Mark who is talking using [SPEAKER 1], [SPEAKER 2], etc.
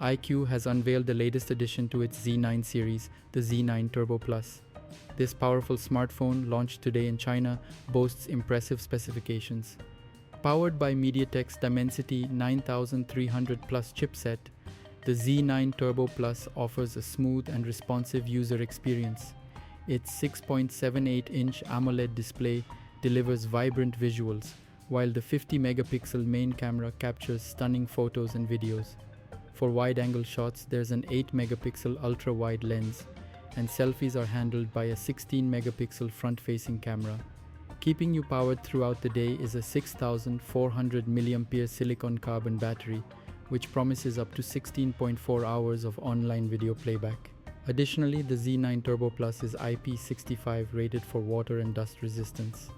[SPEAKER 1] iQOO has unveiled the latest addition to its Z9 series, the Z9 Turbo Plus. This powerful smartphone, launched today in China, boasts impressive specifications. Powered by MediaTek's Dimensity 9300 Plus chipset, the Z9 Turbo Plus offers a smooth and responsive user experience. Its 6.78-inch AMOLED display delivers vibrant visuals, while the 50-megapixel main camera captures stunning photos and videos. For wide-angle shots, there's an 8-megapixel ultra-wide lens, and selfies are handled by a 16-megapixel front-facing camera. Keeping you powered throughout the day is a 6400 mAh silicon carbon battery, which promises up to 16.4 hours of online video playback. Additionally, the Z9 Turbo Plus is IP65 rated for water and dust resistance.